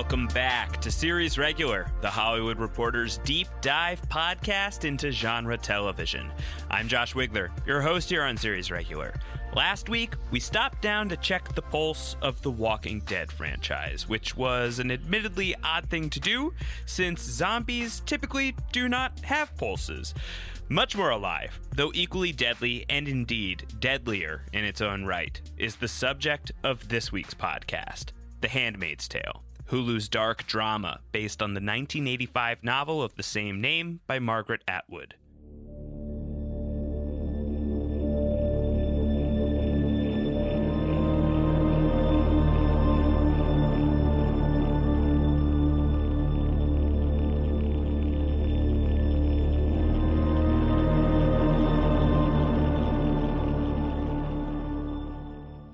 Welcome back to Series Regular, the Hollywood Reporter's deep dive podcast into genre television. I'm Josh Wigler, your host here on Series Regular. Last week, we stopped down to check the pulse of the Walking Dead franchise, which was an admittedly odd thing to do, since zombies typically do not have pulses. Much more alive, though equally deadly, and indeed deadlier in its own right, is the subject of this week's podcast, The Handmaid's Tale, Hulu's dark drama based on the 1985 novel of the same name by Margaret Atwood.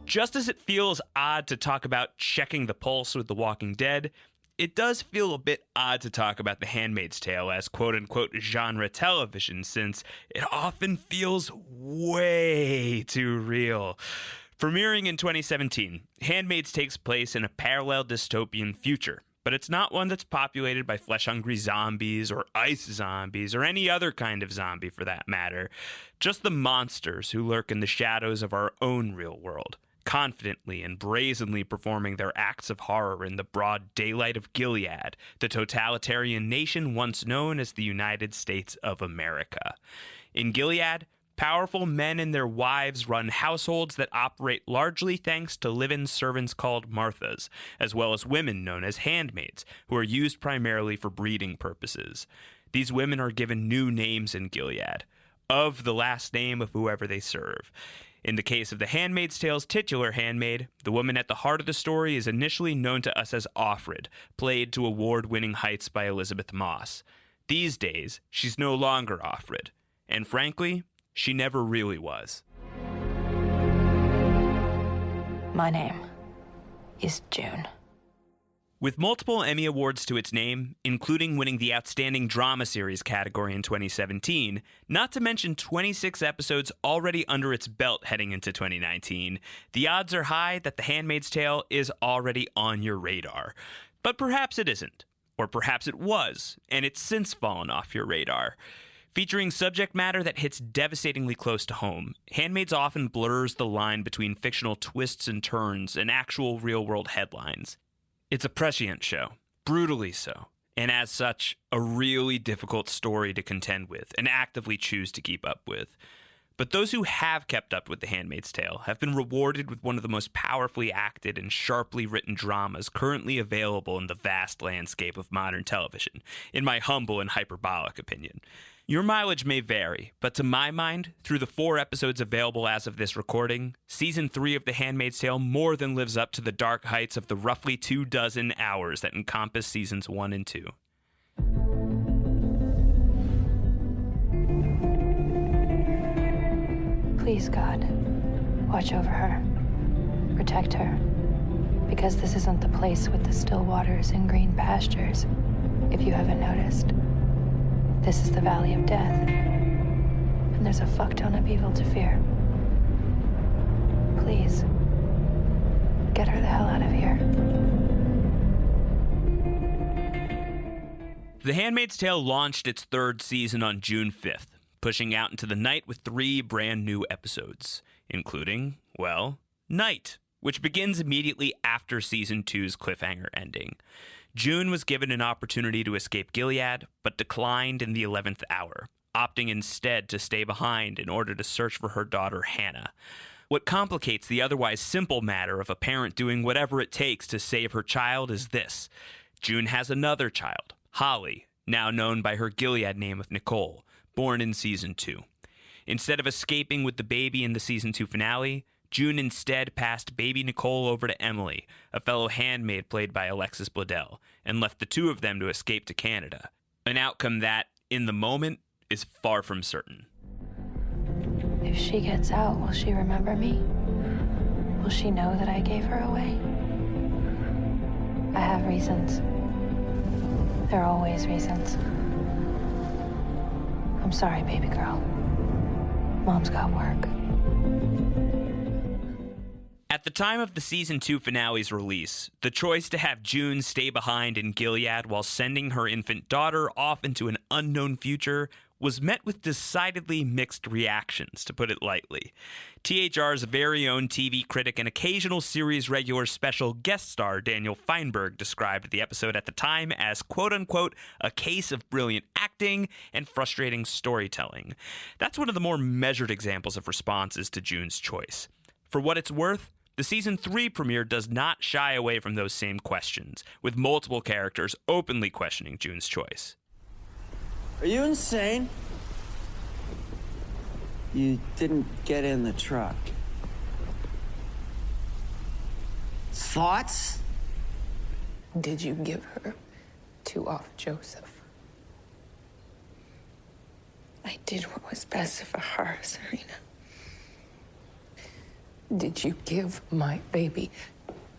Just as it feels odd to talk about checking the pulse with The Walking Dead, it does feel a bit odd to talk about The Handmaid's Tale as quote-unquote genre television, since it often feels way too real. Premiering in 2017, Handmaid's takes place in a parallel dystopian future, but it's not one that's populated by flesh-hungry zombies or ice zombies or any other kind of zombie for that matter, just the monsters who lurk in the shadows of our own real world, confidently and brazenly performing their acts of horror in the broad daylight of Gilead, the totalitarian nation once known as the United States of America. In Gilead, powerful men and their wives run households that operate largely thanks to live-in servants called Marthas, as well as women known as handmaids, who are used primarily for breeding purposes. These women are given new names in Gilead, of the last name of whoever they serve. In the case of The Handmaid's Tale's titular handmaid, the woman at the heart of the story is initially known to us as Offred, played to award-winning heights by Elisabeth Moss. These days, she's no longer Offred, and frankly, she never really was. My name is June. With multiple Emmy Awards to its name, including winning the Outstanding Drama Series category in 2017, not to mention 26 episodes already under its belt heading into 2019, the odds are high that The Handmaid's Tale is already on your radar. But perhaps it isn't. Or perhaps it was, and it's since fallen off your radar. Featuring subject matter that hits devastatingly close to home, Handmaid's often blurs the line between fictional twists and turns and actual real-world headlines. It's a prescient show, brutally so, and as such, a really difficult story to contend with and actively choose to keep up with. But those who have kept up with The Handmaid's Tale have been rewarded with one of the most powerfully acted and sharply written dramas currently available in the vast landscape of modern television, in my humble and hyperbolic opinion. Your mileage may vary, but to my mind, through the 4 episodes available as of this recording, Season 3 of The Handmaid's Tale more than lives up to the dark heights of the roughly 24 hours that encompass Seasons 1 and 2. Please, God, watch over her. Protect her. Because this isn't the place with the still waters and green pastures, if you haven't noticed. This is the Valley of Death, and there's a fuck ton of evil to fear. Please, get her the hell out of here. The Handmaid's Tale launched its 3rd season on June 5th, pushing out into the night with 3 brand new episodes, including, well, Night, which begins immediately after Season 2's cliffhanger ending. June was given an opportunity to escape Gilead, but declined in the 11th hour, opting instead to stay behind in order to search for her daughter Hannah. What complicates the otherwise simple matter of a parent doing whatever it takes to save her child is this. June has another child, Holly, now known by her Gilead name of Nicole, born in Season 2. Instead of escaping with the baby in the Season 2 finale, June instead passed baby Nicole over to Emily, a fellow handmaid played by Alexis Bledel, and left the 2 of them to escape to Canada. An outcome that, in the moment, is far from certain. If she gets out, will she remember me? Will she know that I gave her away? I have reasons. There are always reasons. I'm sorry, baby girl. Mom's got work. At At the time of the season 2 finale's release, the choice to have June stay behind in Gilead while sending her infant daughter off into an unknown future was met with decidedly mixed reactions, to put it lightly. THR's very own TV critic and occasional series regular special guest star Daniel Feinberg described the episode at the time as quote-unquote a case of brilliant acting and frustrating storytelling. That's one of the more measured examples of responses to June's choice. For what it's worth, the season 3 premiere does not shy away from those same questions, with multiple characters openly questioning June's choice. Are you insane? You didn't get in the truck. Thoughts? Did you give her to off Joseph? I did what was best for her, Serena. Did you give my baby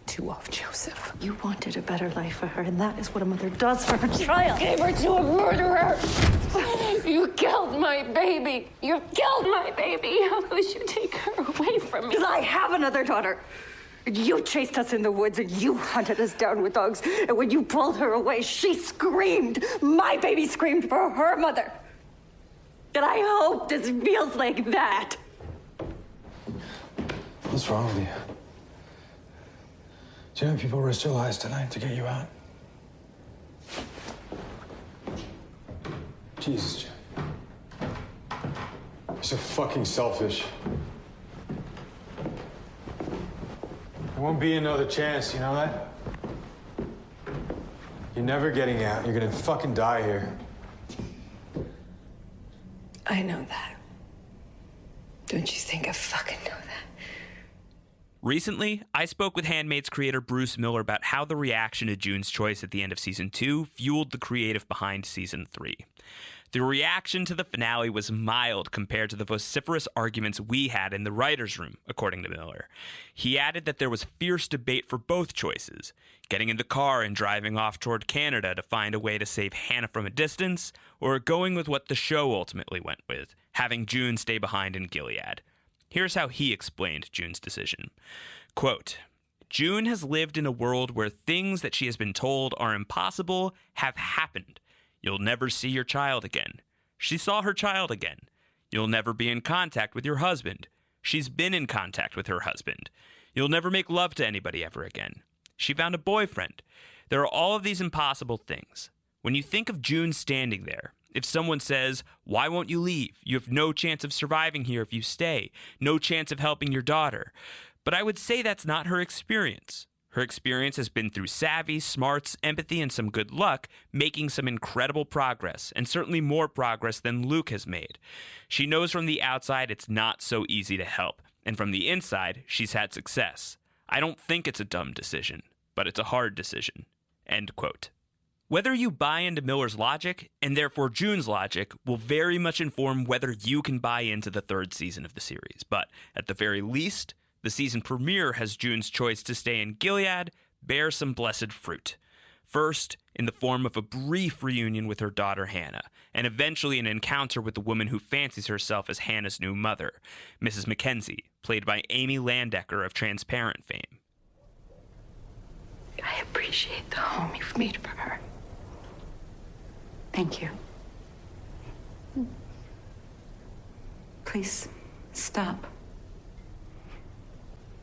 to off Joseph? You wanted a better life for her, and that is what a mother does for her child. Gave her to a murderer. You killed my baby. You killed my baby. How could you take her away from me? Because I have another daughter. You chased us in the woods, and you hunted us down with dogs. And when you pulled her away, she screamed. My baby screamed for her mother. And I hope this feels like that. What's wrong with you? Do you know people risk their lives tonight to get you out? Jesus, Jim. You're so fucking selfish. There won't be another chance, you know that? You're never getting out. You're gonna fucking die here. I know that. Don't you think I fucking know that? Recently, I spoke with Handmaid's creator Bruce Miller about how the reaction to June's choice at the end of season 2 fueled the creative behind season 3. The reaction to the finale was mild compared to the vociferous arguments we had in the writer's room, according to Miller. He added that there was fierce debate for both choices, getting in the car and driving off toward Canada to find a way to save Hannah from a distance, or going with what the show ultimately went with, having June stay behind in Gilead. Here's how he explained June's decision. Quote, June has lived in a world where things that she has been told are impossible have happened. You'll never see your child again. She saw her child again. You'll never be in contact with your husband. She's been in contact with her husband. You'll never make love to anybody ever again. She found a boyfriend. There are all of these impossible things. When you think of June standing there, if someone says, why won't you leave? You have no chance of surviving here if you stay. No chance of helping your daughter. But I would say that's not her experience. Her experience has been through savvy, smarts, empathy, and some good luck, making some incredible progress, and certainly more progress than Luke has made. She knows from the outside it's not so easy to help, and from the inside, she's had success. I don't think it's a dumb decision, but it's a hard decision. End quote. Whether you buy into Miller's logic, and therefore June's logic, will very much inform whether you can buy into the third season of the series. But at the very least, the season premiere has June's choice to stay in Gilead bear some blessed fruit. First, in the form of a brief reunion with her daughter Hannah, and eventually an encounter with the woman who fancies herself as Hannah's new mother, Mrs. Mackenzie, played by Amy Landecker of Transparent fame. I appreciate the home you've made for her. Thank you. Please, stop.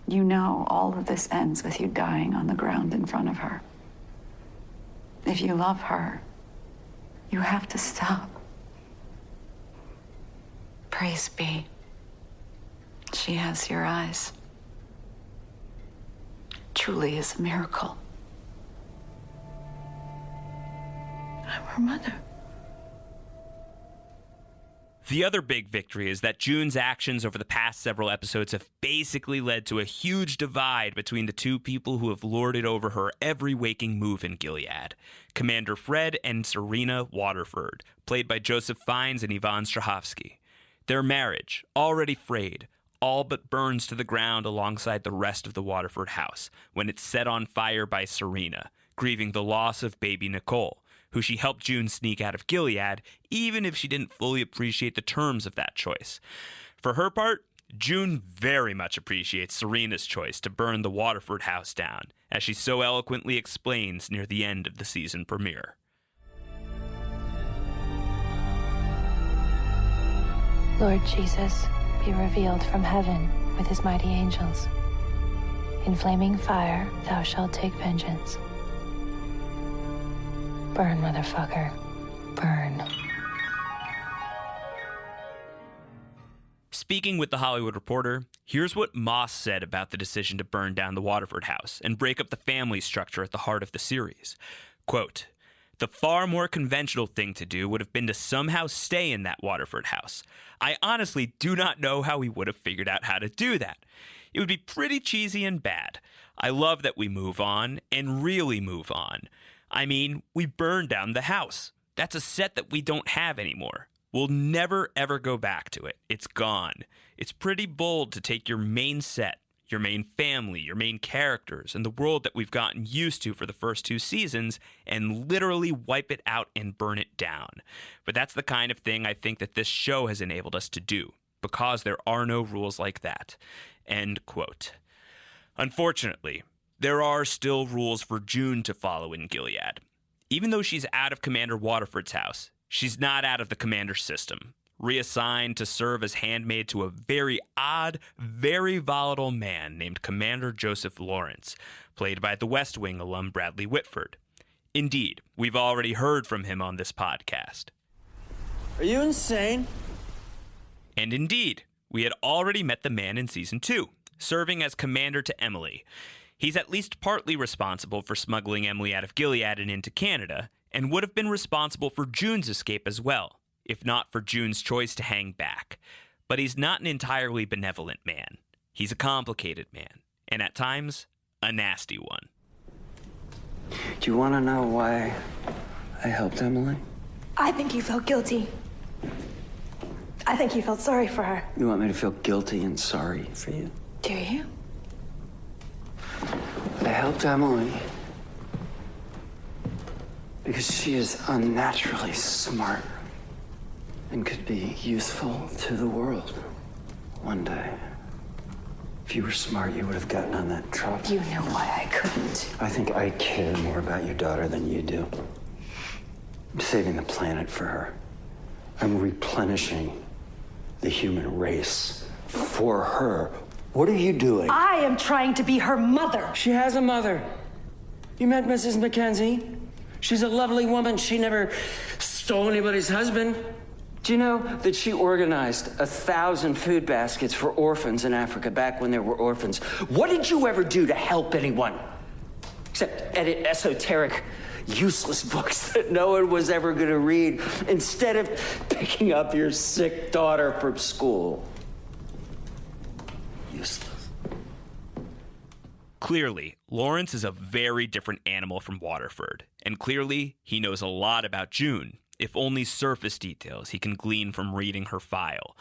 You know all of this ends with you dying on the ground in front of her. If you love her, you have to stop. Praise be. She has your eyes. Truly is a miracle. I'm her mother. The other big victory is that June's actions over the past several episodes have basically led to a huge divide between the two people who have lorded over her every waking move in Gilead, Commander Fred and Serena Waterford, played by Joseph Fiennes and Yvonne Strahovski. Their marriage, already frayed, all but burns to the ground alongside the rest of the Waterford house when it's set on fire by Serena, grieving the loss of baby Nicole, who she helped June sneak out of Gilead, even if she didn't fully appreciate the terms of that choice. For her part, June very much appreciates Serena's choice to burn the Waterford house down, as she so eloquently explains near the end of the season premiere. Lord Jesus, be revealed from heaven with his mighty angels. In flaming fire, thou shalt take vengeance. Burn, motherfucker. Burn. Speaking with The Hollywood Reporter, here's what Moss said about the decision to burn down the Waterford house and break up the family structure at the heart of the series. Quote, "The far more conventional thing to do would have been to somehow stay in that Waterford house. I honestly do not know how we would have figured out how to do that. It would be pretty cheesy and bad. I love that we move on, and really move on. I mean, we burned down the house. That's a set that we don't have anymore. We'll never, ever go back to it. It's gone. It's pretty bold to take your main set, your main family, your main characters, and the world that we've gotten used to for the first 2 seasons, and literally wipe it out and burn it down. But that's the kind of thing I think that this show has enabled us to do, because there are no rules like that." End quote. Unfortunately, there are still rules for June to follow in Gilead. Even though she's out of Commander Waterford's house, she's not out of the commander's system. Reassigned to serve as handmaid to a very odd, very volatile man named Commander Joseph Lawrence, played by the West Wing alum Bradley Whitford. Indeed, we've already heard from him on this podcast. Are you insane? And indeed, we had already met the man in Season 2, serving as commander to Emily. He's at least partly responsible for smuggling Emily out of Gilead and into Canada, and would have been responsible for June's escape as well, if not for June's choice to hang back. But he's not an entirely benevolent man. He's a complicated man, and at times, a nasty one. Do you want to know why I helped Emily? I think you felt guilty. I think you felt sorry for her. You want me to feel guilty and sorry for you? Do you? I helped Emily because she is unnaturally smart and could be useful to the world one day. If you were smart, you would have gotten on that truck. You know why I couldn't. I think I care more about your daughter than you do. I'm saving the planet for her. I'm replenishing the human race for her. What are you doing? I am trying to be her mother. She has a mother. You met Mrs. Mackenzie? She's a lovely woman. She never stole anybody's husband. Do you know that she organized 1,000 food baskets for orphans in Africa back when there were orphans? What did you ever do to help anyone? Except edit esoteric, useless books that no one was ever going to read instead of picking up your sick daughter from school. Useless. Clearly, Lawrence is a very different animal from Waterford, and clearly he knows a lot about June, if only surface details he can glean from reading her file.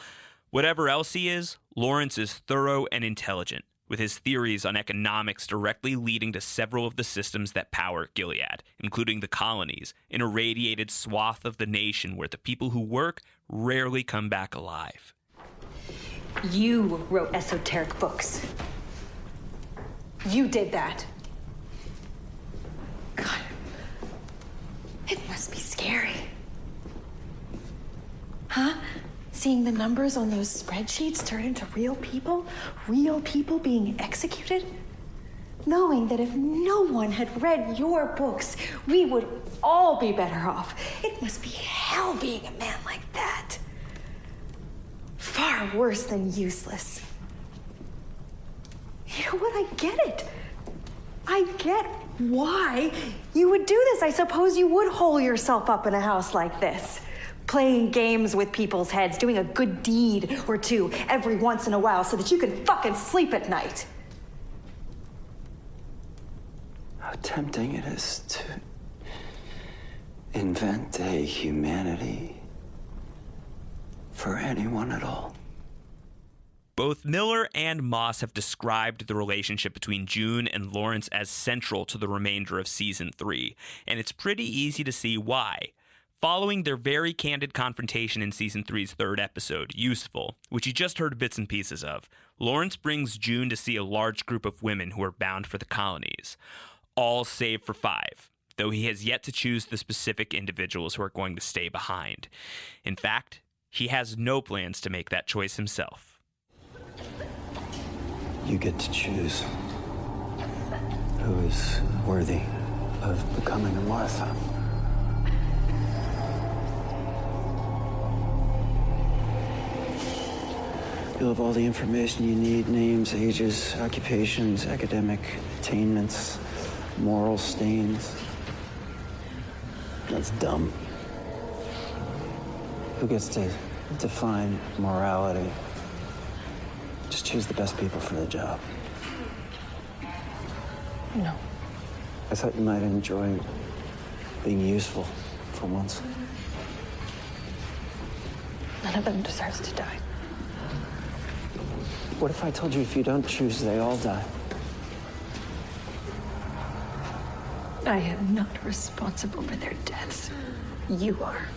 Whatever else he is, Lawrence is thorough and intelligent, with his theories on economics directly leading to several of the systems that power Gilead, including the colonies, an irradiated swath of the nation where the people who work rarely come back alive. You wrote esoteric books. You did that. God, it must be scary. Huh? Seeing the numbers on those spreadsheets turn into real people being executed? Knowing that if no one had read your books, we would all be better off. It must be hell being a man like that. Far worse than useless. You know what? I get it. I get why you would do this. I suppose you would hole yourself up in a house like this. Playing games with people's heads, doing a good deed or two every once in a while so that you can fucking sleep at night. How tempting it is to invent a humanity for anyone at all. Both Miller and Moss have described the relationship between June and Lawrence as central to the remainder of Season 3, and it's pretty easy to see why. Following their very candid confrontation in Season 3's third episode, Useful, which you just heard bits and pieces of, Lawrence brings June to see a large group of women who are bound for the colonies, all save for 5, though he has yet to choose the specific individuals who are going to stay behind. In fact, he has no plans to make that choice himself. You get to choose who is worthy of becoming a Martha. You'll have all the information you need: names, ages, occupations, academic attainments, moral stains. That's dumb. Who gets to define morality? Just choose the best people for the job. No. I thought you might enjoy being useful for once. None of them deserves to die. What if I told you if you don't choose, they all die? I am not responsible for their deaths. You are.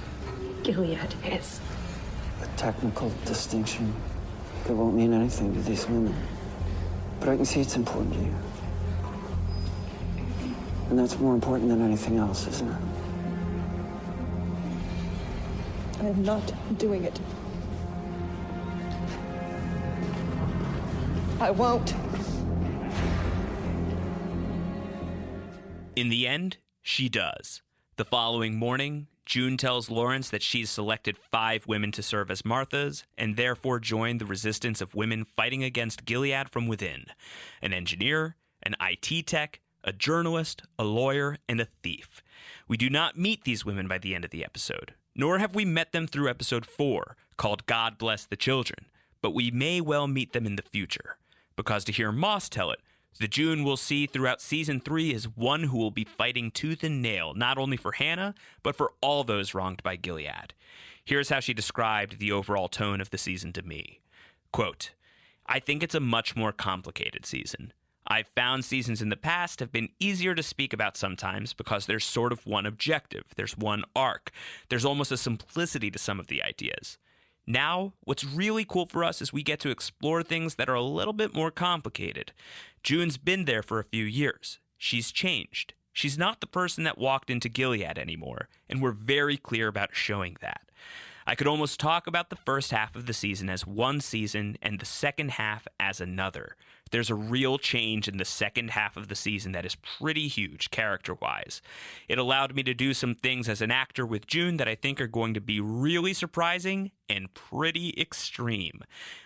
Gilead is. A technical distinction that won't mean anything to these women. But I can see it's important to you. And that's more important than anything else, isn't it? I'm not doing it. I won't. In the end, she does. The following morning, June tells Lawrence that she's selected 5 women to serve as Marthas and therefore join the resistance of women fighting against Gilead from within: an engineer, an IT tech, a journalist, a lawyer, and a thief. We do not meet these women by the end of the episode, nor have we met them through episode 4, called God Bless the Children, but we may well meet them in the future. Because to hear Moss tell it, the June we'll see throughout Season 3 is one who will be fighting tooth and nail, not only for Hannah, but for all those wronged by Gilead. Here's how she described the overall tone of the season to me. Quote, "I think it's a much more complicated season. I've found seasons in the past have been easier to speak about sometimes because there's sort of one objective, there's one arc, there's almost a simplicity to some of the ideas. Now, what's really cool for us is we get to explore things that are a little bit more complicated. June's been there for a few years. She's changed. She's not the person that walked into Gilead anymore, and we're very clear about showing that. I could almost talk about the first half of the season as one season and the second half as another. There's a real change in the second half of the season that is pretty huge, character-wise. It allowed me to do some things as an actor with June that I think are going to be really surprising and pretty extreme.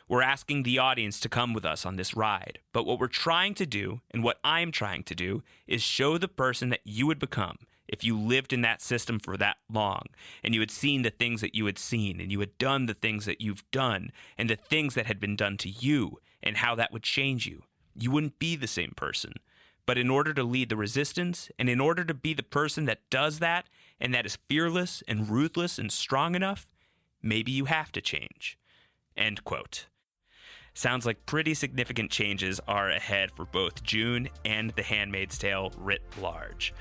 We're asking the audience to come with us on this ride, but what we're trying to do, and what I'm trying to do, is show the person that you would become if you lived in that system for that long, and you had seen the things that you had seen, and you had done the things that you've done, and the things that had been done to you, and how that would change you. You wouldn't be the same person. But in order to lead the resistance, and in order to be the person that does that, and that is fearless and ruthless and strong enough, maybe you have to change." End quote. Sounds like pretty significant changes are ahead for both June and The Handmaid's Tale writ large.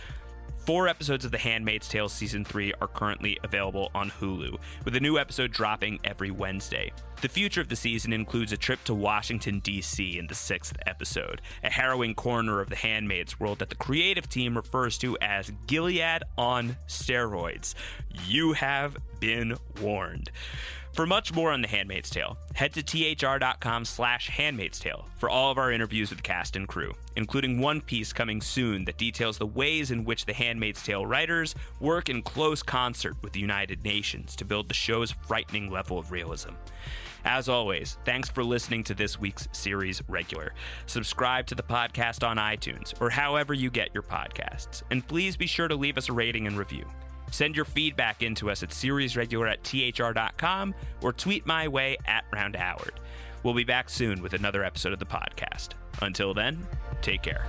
4 episodes of The Handmaid's Tale Season 3 are currently available on Hulu, with a new episode dropping every Wednesday. The future of the season includes a trip to Washington, D.C. in the 6th episode, a harrowing corner of the Handmaid's world that the creative team refers to as Gilead on steroids. You have been warned. For much more on The Handmaid's Tale, head to thr.com/Handmaid's Tale for all of our interviews with the cast and crew, including one piece coming soon that details the ways in which The Handmaid's Tale writers work in close concert with the United Nations to build the show's frightening level of realism. As always, thanks for listening to this week's Series Regular. Subscribe to the podcast on iTunes or however you get your podcasts, and please be sure to leave us a rating and review. Send your feedback in to us at seriesregular@thr.com or tweet my way @RoundHoward. We'll be back soon with another episode of the podcast. Until then, take care.